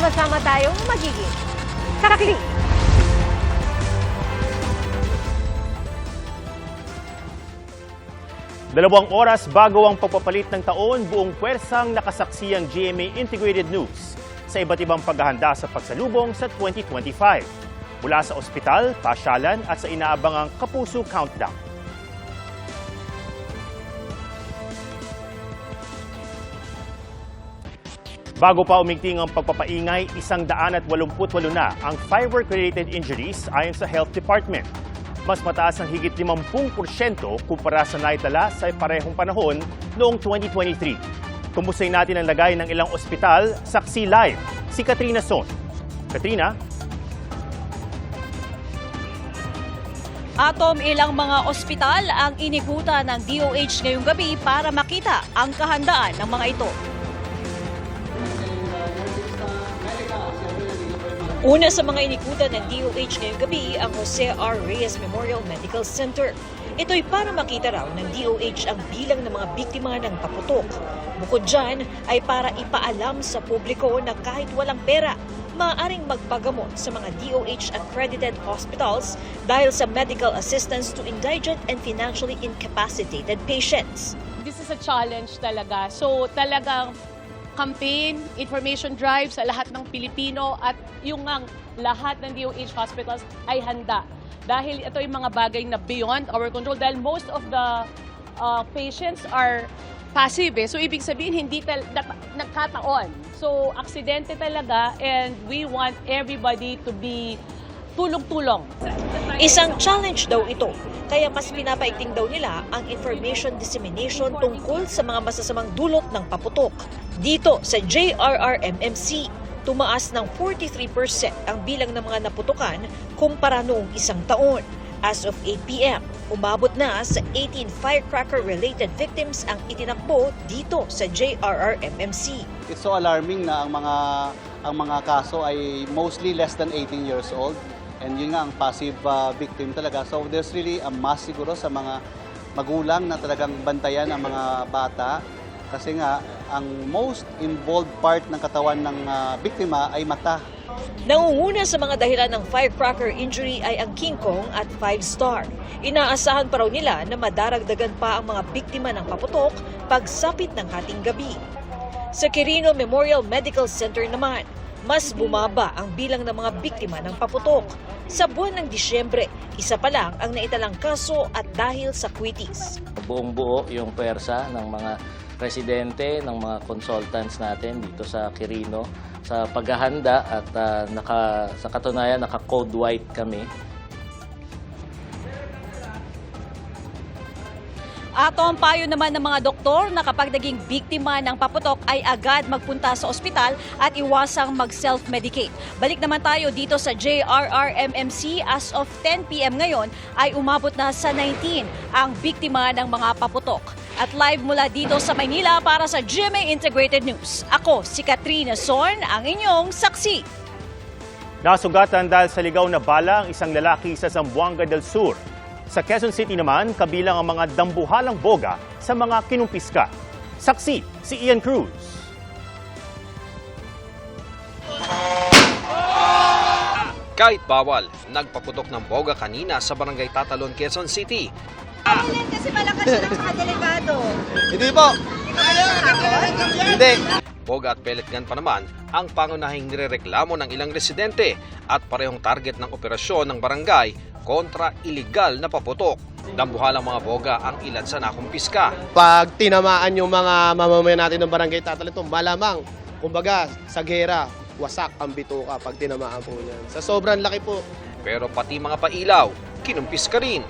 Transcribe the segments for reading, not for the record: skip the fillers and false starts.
sama-sama tayong magiging sarakli. 2 oras bago ang pagpapalit ng taon, buong pwersang nakasaksi ang GMA Integrated News sa iba't ibang paghahanda sa pagsalubong sa 2025. Mula sa ospital, pasyalan at sa inaabangang Kapuso Countdown. Bago pa umigting ang pagpapaingay, 188 na ang firework-related injuries ayon sa Health Department. Mas mataas ang higit 50% kumpara sa naitala sa parehong panahon noong 2023. Kumustahin natin ang lagay ng ilang ospital, saksi live, si Katrina Son. Katrina? Atom, ilang mga ospital ang inikutan ng DOH ngayong gabi para makita ang kahandaan ng mga ito. Una sa mga inikutan ng DOH ngayong gabi ang Jose R. Reyes Memorial Medical Center. Ito'y para makita raw ng DOH ang bilang ng mga biktima ng paputok. Bukod dyan ay para ipaalam sa publiko na kahit walang pera, maaaring magpagamot sa mga DOH-accredited hospitals dahil sa medical assistance to indigent and financially incapacitated patients. This is a challenge talaga. So talagang campaign, information drive sa lahat ng Pilipino at yung ang lahat ng DOH hospitals ay handa. Dahil ito yung mga bagay na beyond our control dahil most of the patients are passive. So ibig sabihin hindi nagkataon. So aksidente talaga and we want everybody to be tulong-tulong. Isang challenge daw ito, kaya mas pinapaigting daw nila ang information dissemination tungkol sa mga masasamang dulot ng paputok. Dito sa JRRMMC, tumaas ng 43% ang bilang ng mga naputukan kumpara noong isang taon. As of 8 p.m., umabot na sa 18 firecracker-related victims ang itinakbo dito sa JRRMMC. It's so alarming na ang mga kaso ay mostly less than 18 years old. And yun nga ang passive victim talaga. So there's really a mass siguro sa mga magulang na talagang bantayan ang mga bata. Kasi nga, ang most involved part ng katawan ng biktima ay mata. Nangunguna sa mga dahilan ng firecracker injury ay ang King Kong at 5-star. Inaasahan pa raw nila na madaragdagan pa ang mga biktima ng paputok pagsapit ng hating gabi. Sa Quirino Memorial Medical Center naman, mas bumaba ang bilang ng mga biktima ng paputok. Sa buwan ng Disyembre, isa pa lang ang naitalang kaso at dahil sa kwitis. Buong-buo yung pwersa ng mga residente, ng mga consultants natin dito sa Quirino sa paghahanda at sa katunayan naka-code white kami. Ato ang payo naman ng mga doktor na kapag naging biktima ng paputok ay agad magpunta sa ospital at iwasang mag-self-medicate. Balik naman tayo dito sa JRRMMC. As of 10 p.m. ngayon ay umabot na sa 19 ang biktima ng mga paputok. At live mula dito sa Maynila para sa GMA Integrated News. Ako si Katrina Son, ang inyong saksi. Nasugatan dahil sa ligaw na bala ang isang lalaki sa Zamboanga del Sur. Sa Quezon City naman, kabilang ang mga dambuhalang boga sa mga kinumpiska. Saksi, si Ian Cruz. Kahit bawal, nagpaputok ng boga kanina sa Barangay Tatalon, Quezon City. Alin kasi malakas siya ng mga delikado. Hindi po! Hindi! Boga at pellet gun pa naman ang pangunahing nirereklamo ng ilang residente at parehong target ng operasyon ng barangay kontra iligal na paputok. Dambuhalang mga boga ang ilan sa nakumpiska. Pag tinamaan yung mga mamamayan natin ng barangay Tatalon, malamang, kumbaga, sa gera, wasak ang bituka pag tinamaan po niyan. Sa sobrang laki po. Pero pati mga pailaw, kinumpiska rin.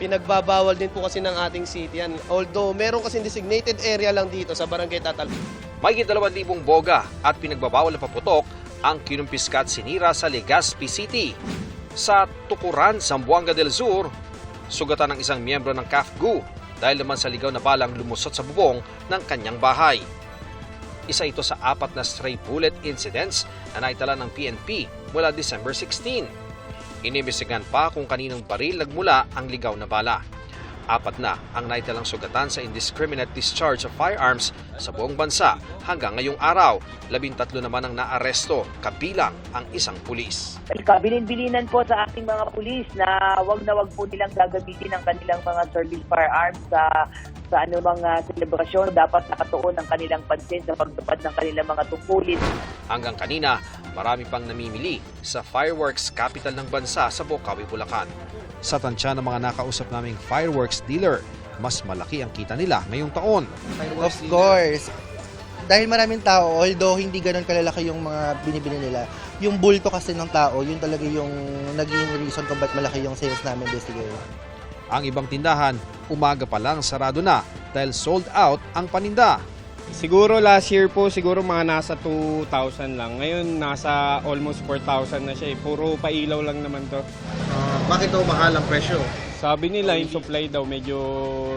Pinagbabawal din po kasi ng ating city yan. Although meron kasing designated area lang dito sa barangay Tatalon. May 2,000 boga at pinagbabawal na paputok ang kinumpiska at sinira sa Legazpi City. Sa Tukuran, Zamboanga del Sur, sugatan ng isang miyembro ng CAFGU dahil naman sa ligaw na balang lumusot sa bubong ng kanyang bahay. Isa ito sa 4 na stray bullet incidents na naitala ng PNP mula December 16. Inimbestigahan pa kung kaninong baril nagmula ang ligaw na bala. 4 na ang naitalang sugatan sa indiscriminate discharge of firearms sa buong bansa hanggang ngayong araw. 13 naman ang naaresto, kabilang ang isang pulis. Kabilin-bilinan po sa ating mga pulis na wag po nilang gagamitin ang kanilang mga service firearms sa anumang selebrasyon. Dapat nakatuon ang kanilang pansin sa pagtupad ng kanilang mga tungkulin. Hanggang kanina, marami pang namimili sa fireworks capital ng bansa sa Bocaue, Bulacan. Sa tansya ng mga nakausap naming fireworks dealer, mas malaki ang kita nila ngayong taon. Of course. Dahil maraming tao, although hindi ganun kalalaki yung mga binibili nila, yung bulto kasi ng tao, yun talaga yung naging reason kung ba't malaki yung sales namin this year. Ang ibang tindahan, umaga pa lang sarado na dahil sold out ang paninda. Siguro last year po, siguro mga nasa 2,000 lang. Ngayon, nasa almost 4,000 na siya. Puro pailaw lang naman to. Bakit daw mahal ang presyo? Sabi nila, yung supply daw medyo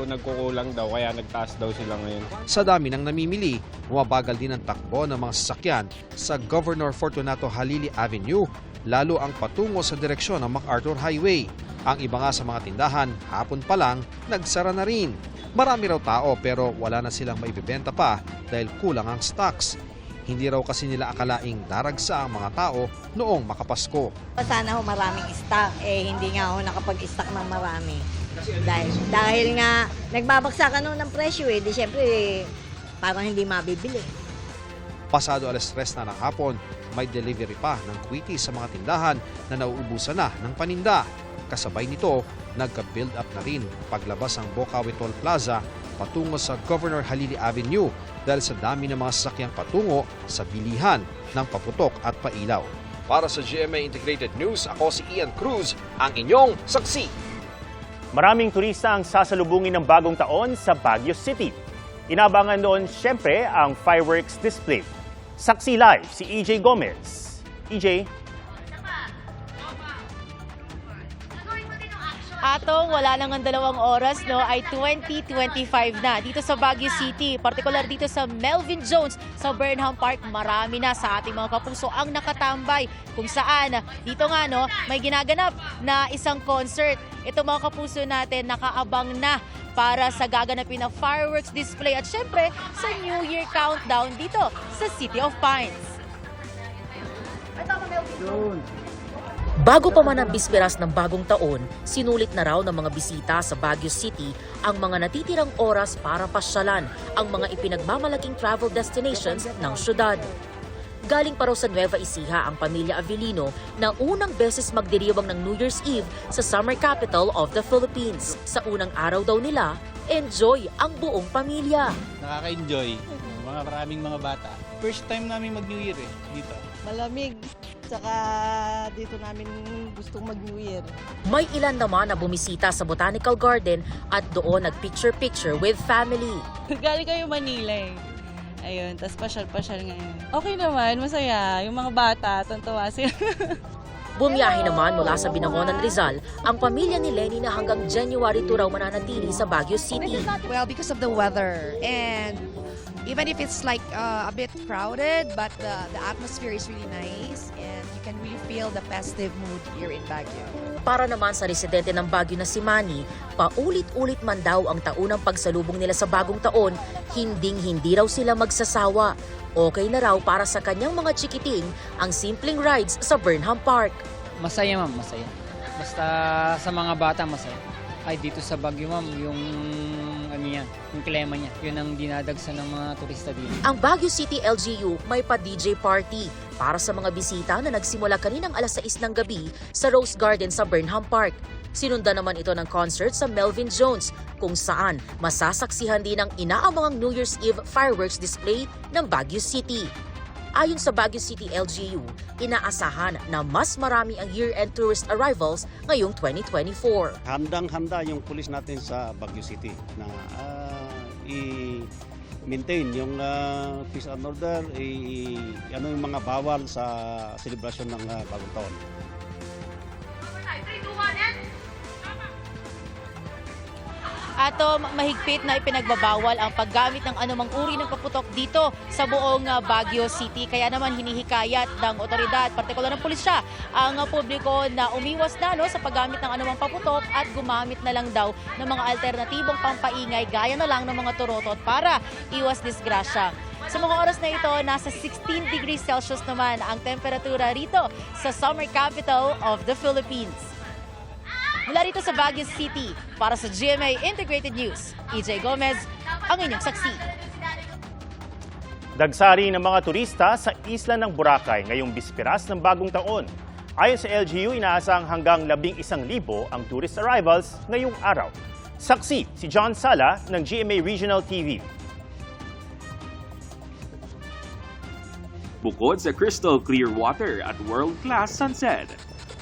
nagkukulang daw, kaya nagtaas daw sila ngayon. Sa dami ng namimili, bumabagal din ang takbo ng mga sasakyan sa Governor Fortunato Halili Avenue, lalo ang patungo sa direksyon ng MacArthur Highway. Ang iba nga sa mga tindahan, hapon pa lang, nagsara na rin. Marami raw tao pero wala na silang maibibenta pa dahil kulang ang stocks. Hindi raw kasi nila akalaing daragsa ang mga tao noong makapasko. Sana ho maraming stock, hindi nga ho nakapag-stock ng marami. Dahil nga nagbabagsakan ho ng presyo di syempre parang hindi mabibili. Pasado 3:00 na ng hapon, may delivery pa ng kwiti sa mga tindahan na nauubusan na ng paninda. Kasabay nito, nagka-build up na rin paglabas ang Bocaue Toll Plaza patungo sa Governor Halili Avenue dahil sa dami ng mga sasakyang patungo sa bilihan ng paputok at pailaw. Para sa GMA Integrated News, ako si Ian Cruz, ang inyong saksi. Maraming turista ang sasalubungin ng bagong taon sa Baguio City. Inabangan doon siyempre ang fireworks display. Saksi live si EJ Gomez. EJ? Atong wala nang 2 oras ay 20:25 na dito sa Baguio City, particular dito sa Melvin Jones sa Burnham Park. Marami na sa ating mga kapuso ang nakatambay kung saan dito nga may ginaganap na isang concert. Ito mga kapuso natin nakaabang na para sa gaganapin na fireworks display at syempre sa New Year countdown dito sa City of Pines. Bago pa man ang bisperas ng bagong taon, sinulit na raw ng mga bisita sa Baguio City ang mga natitirang oras para pasyalan ang mga ipinagmamalaking travel destinations ng syudad. Galing pa raw sa Nueva Ecija ang pamilya Avellino na unang beses magdiriwang ng New Year's Eve sa summer capital of the Philippines. Sa unang araw daw nila, enjoy ang buong pamilya. Nakaka-enjoy. Maraming mga bata. First time namin mag-New Year dito. Malamig. Saka dito namin gustong mag-New Year. May ilan naman na bumisita sa Botanical Garden at doon nag-picture-picture with family. Galing kayo Manila Ayun, tas pasyal-pasyal ngayon. Okay naman, masaya. Yung mga bata, tuntua sila. Bumiyahe naman mula sa Binangonan, Rizal ang pamilya ni Lenny na hanggang January 2 raw mananatili sa Baguio City. Well, because of the weather and even if it's like a bit crowded, but the atmosphere is really nice and you can really feel the festive mood here in Baguio. Para naman sa residente ng Baguio na si Manny, paulit-ulit man daw ang taunang pagsalubong nila sa bagong taon, hinding-hindi raw sila magsasawa. Okay na raw para sa kanyang mga chikiting ang simpleng rides sa Burnham Park. Masaya ma'am, masaya. Basta sa mga bata masaya. Ay dito sa Baguio ma'am, yung yung klema niya, yun ang dinadagsan ng mga turista dito. Ang Baguio City LGU may pa-DJ party para sa mga bisita na nagsimula kaninang 6:00 ng gabi sa Rose Garden sa Burnham Park. Sinundan naman ito ng concert sa Melvin Jones kung saan masasaksihan din ang inaabangang New Year's Eve fireworks display ng Baguio City. Ayon sa Baguio City LGU, inaasahan na mas marami ang year-end tourist arrivals ngayong 2024. Handang-handa yung pulis natin sa Baguio City na i-maintain yung peace and order, ano yung mga bawal sa selebrasyon ng bagong taon. At mahigpit na ipinagbabawal ang paggamit ng anumang uri ng paputok dito sa buong Baguio City. Kaya naman hinihikayat ng otoridad, partikular ng pulisya, ang publiko na umiwas na sa paggamit ng anumang paputok at gumamit na lang daw ng mga alternatibong pampaingay gaya na lang ng mga turotot para iwas disgrasya. Sa mga oras na ito, nasa 16 degrees Celsius naman ang temperatura rito sa summer capital of the Philippines. Mula rito sa Baguio City, para sa GMA Integrated News, EJ Gomez, ang inyong saksi. Dagsari ng mga turista sa isla ng Boracay ngayong bisperas ng bagong taon. Ayon sa LGU, inaasang hanggang 11,000 ang tourist arrivals ngayong araw. Saksi si John Sala ng GMA Regional TV. Bukod sa crystal clear water at world-class sunset,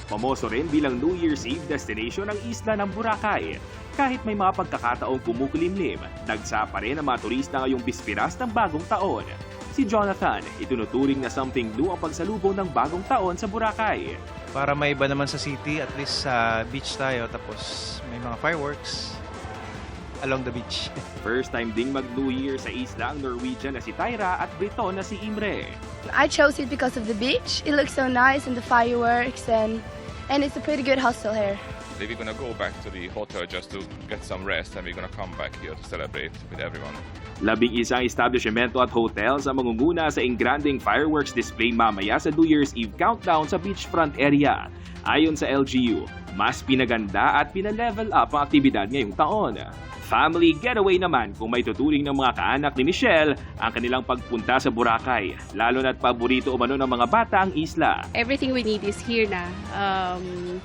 pamoso rin bilang New Year's Eve destination ang isla ng Boracay. Kahit may mga pagkakataong kumukulimlim, dagsa pa rin ang mga turista ngayong bispiras ng bagong taon. Si Jonathan, itinuturing na something new ang pagsalubong ng bagong taon sa Boracay. Para may iba naman sa city, at least sa beach tayo, tapos may mga fireworks along the beach. First time ding mag-New Year sa isla ang Norwegian na si Tyra at Briton na si Imre. I chose it because of the beach. It looks so nice and the fireworks and it's a pretty good hostel here. We're gonna go back to the hotel just to get some rest and we're gonna come back here to celebrate with everyone. 11 establishmento at hotels ang mangunguna sa engranding fireworks display mamaya sa New Year's Eve countdown sa beachfront area. Ayon sa LGU, mas pinaganda at pinalevel up ang aktibidad ngayong taon. Family getaway naman kung may tuturing ng mga kaanak ni Michelle ang kanilang pagpunta sa Boracay, lalo na't paborito umano ng mga bata ang isla. Everything we need is here na.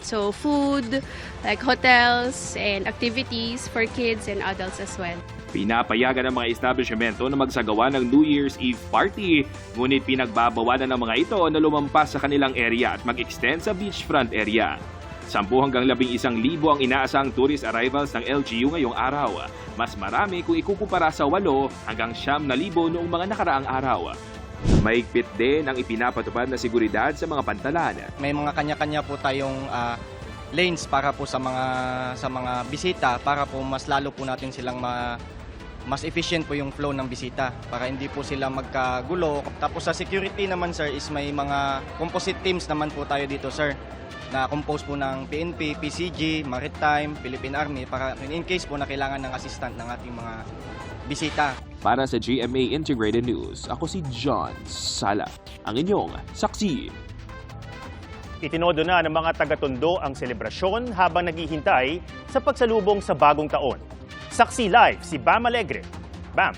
So food, like hotels and activities for kids and adults as well. Pinapayagan ng mga establishmento na magsagawa ng New Year's Eve party, ngunit pinagbabawalan ng mga ito na lumampas sa kanilang area at mag-extend sa beachfront area. 10 hanggang 11,000 ang inaasang tourist arrivals ng LGU ngayong araw. Mas marami kung ikukumpara sa 8 hanggang 9,000 noong mga nakaraang araw. Mahigpit din ang ipinapatupad na seguridad sa mga pantalan. May mga kanya-kanya po tayong lanes para po sa mga bisita para po mas lalo po natin silang mas efficient po yung flow ng bisita para hindi po sila magkagulo. Tapos sa security naman sir is may mga composite teams naman po tayo dito sir na compose po ng PNP, PCG, Maritime, Philippine Army para in case po na kailangan ng assistant ng ating mga bisita. Para sa GMA Integrated News, ako si John Sala, ang inyong saksi. Itinodo na ng mga taga-Tondo ang selebrasyon habang naghihintay sa pagsalubong sa bagong taon. Saksi live si Bam Alegre. Bam.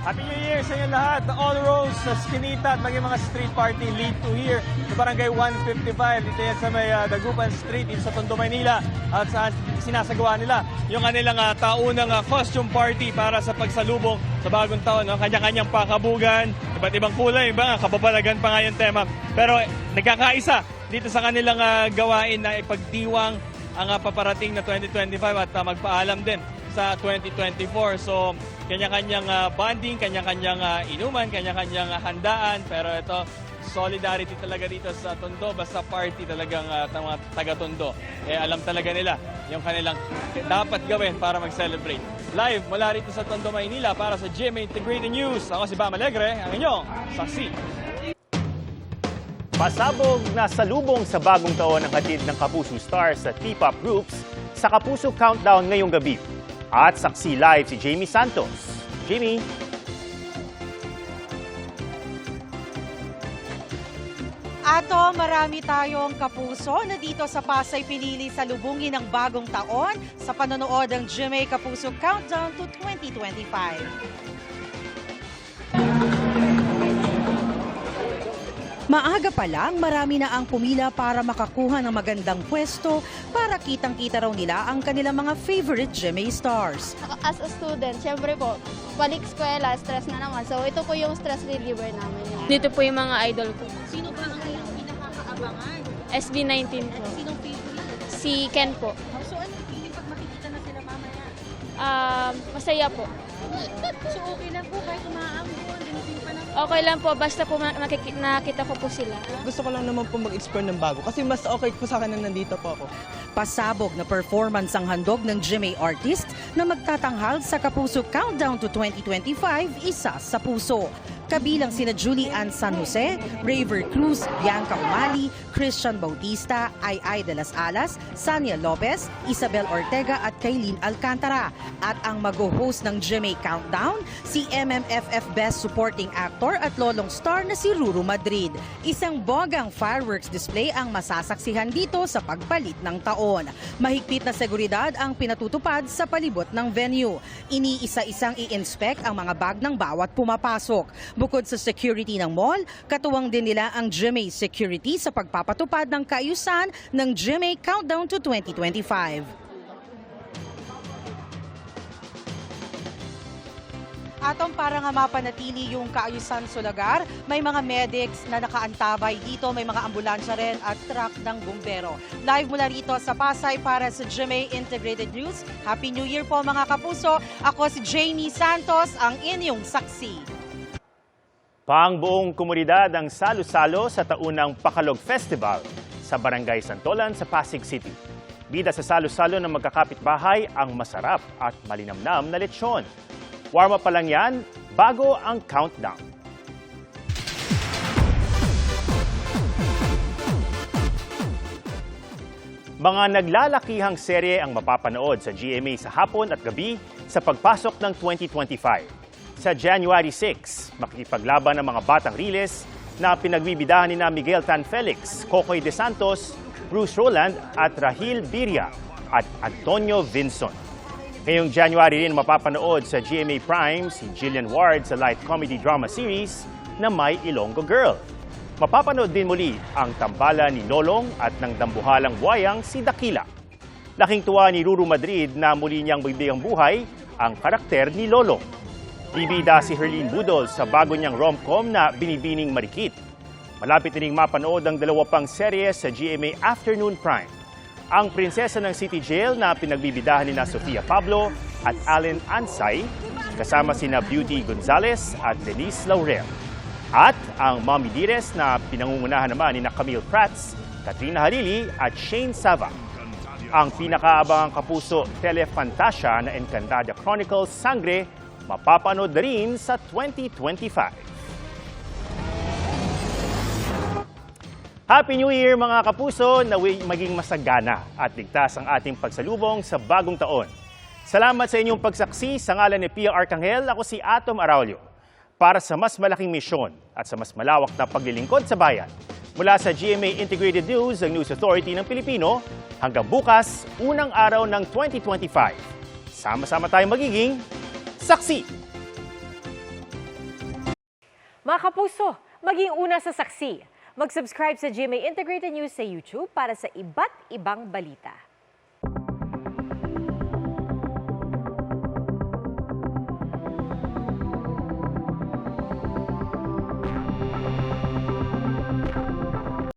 Happy New Year sa inyo lahat. All roads sa Skinita at maging mga street party lead to here sa Barangay 155. Dito yan sa may Dagupan Street dito sa Tondo, Maynila. At saan sinasagawa nila yung kanilang taunang costume party para sa pagsalubong sa bagong taon. No? Kanya-kanyang pakabugan, iba't ibang kulay, iba kababalagan pa nga yung tema. Pero nagkakaisa dito sa kanilang gawain na ipagdiwang ang paparating na 2025 at magpaalam din sa 2024. So, kanya-kanyang bonding, kanya-kanyang inuman, kanya-kanyang handaan. Pero ito, solidarity talaga dito sa Tondo. Basta party talagang mga taga-Tondo. Alam talaga nila yung kanilang dapat gawin para mag-celebrate. Live mula rito sa Tondo, Maynila para sa GMA Integrated News. Ako si Bam Alegre, ang inyong saksi. Pasabog na salubong sa bagong taon ang hatid ng Kapuso Stars sa T-pop groups sa Kapuso Countdown ngayong gabi. At saksi live si Jamie Santos. Jamie. Ato, marami tayong kapuso na dito sa Pasay pinili sa lubungin ng bagong taon sa panonood ng GMA Kapuso Countdown to 2025. Maaga pa lang, marami na ang pumila para makakuha ng magandang pwesto para kitang-kita raw nila ang kanilang mga favorite GMA stars. As a student, syempre po, balik eskwela, stress na naman. So ito po yung stress reliever namin. Dito po yung mga idol ko. Sino ba ang kailang pinakakaabangan? SB19 po. Sinong favorite? Si Ken po. So ano feeling pag makikita na sila mamaya? Masaya po. So okay lang po kahit umaambon, dinitin pa na. Okay lang po, basta po nakita ko po sila. Gusto ko lang naman po mag-explore ng bago kasi mas okay po sa akin na nandito po ako. Pasabog na performance ang handog ng GMA artist na magtatanghal sa Kapuso Countdown to 2025, isa sa puso. Kabilang sina Julie Ann San Jose, Raver Cruz, Bianca Umali, Christian Bautista, Ay de las Alas, Sania Lopez, Isabel Ortega at Kaylin Alcantara. At ang mag-host ng GMA Countdown, si MMFF Best Supporting Actor at lolong star na si Ruru Madrid. Isang bogang fireworks display ang masasaksihan dito sa pagpalit ng taon. Mahigpit na seguridad ang pinatutupad sa palibot ng venue. Iniisa-isang i-inspect ang mga bag ng bawat pumapasok. Bukod sa security ng mall, katuwang din nila ang GMA Security sa pagpapatupad ng kaayusan ng GMA Countdown to 2025. Atong para nga mapanatili yung kaayusan sa lugar, may mga medics na nakaantabay dito, may mga ambulansya rin at truck ng bumbero. Live mula rito sa Pasay para sa GMA Integrated News. Happy New Year po mga kapuso. Ako si Jamie Santos, ang inyong saksi. Pangbuong komunidad ang salo-salo sa taunang Pakalog Festival sa Barangay Santolan sa Pasig City. Bida sa salo-salo ng magkakapitbahay ang masarap at malinamnam na lechon. Warm up pa lang yan bago ang countdown. Mga naglalakihang serye ang mapapanood sa GMA sa hapon at gabi sa pagpasok ng 2025. Sa January 6, makikipaglaban ng mga batang riles na pinagbibidahan ni Miguel Tan Felix, Kokoy De Santos, Bruce Roland at Rahil Biria at Antonio Vinson. Ngayong January rin mapapanood sa GMA Prime si Jillian Ward sa light comedy drama series na My Ilonggo Girl. Mapapanood din muli ang tambala ni Lolong at ng dambuhalang buhayang si Dakila. Laking tuwa ni Ruru Madrid na muli niyang bibigyang buhay ang karakter ni Lolong. Bibida si Herlene Budol sa bago niyang rom-com na Binibining Marikit. Malapit na ring mapanood ang 2 pang serye sa GMA Afternoon Prime. Ang prinsesa ng City Jail na pinagbibidahan ni Sofia Pablo at Allen Ansay, kasama sina Beauty Gonzalez at Denise Laurel. At ang Mommy Dearest na pinangungunahan naman ni Camille Prats, Katrina Harili at Shane Sava. Ang pinakaabangang kapuso Telefantasia na Encantada Chronicles Sangre mapapanood na rin sa 2025. Happy New Year mga kapuso, naway maging masagana at ligtas ang ating pagsalubong sa bagong taon. Salamat sa inyong pagsaksi. Sa ngalan ni Pia Arcangel, ako si Atom Araulio. Para sa mas malaking misyon at sa mas malawak na paglilingkod sa bayan, mula sa GMA Integrated News, ang News Authority ng Pilipino, hanggang bukas, unang araw ng 2025. Sama-sama tayong magiging saksi! Mga kapuso, maging una sa saksi. Mag-subscribe sa GMA Integrated News sa YouTube para sa iba't ibang balita.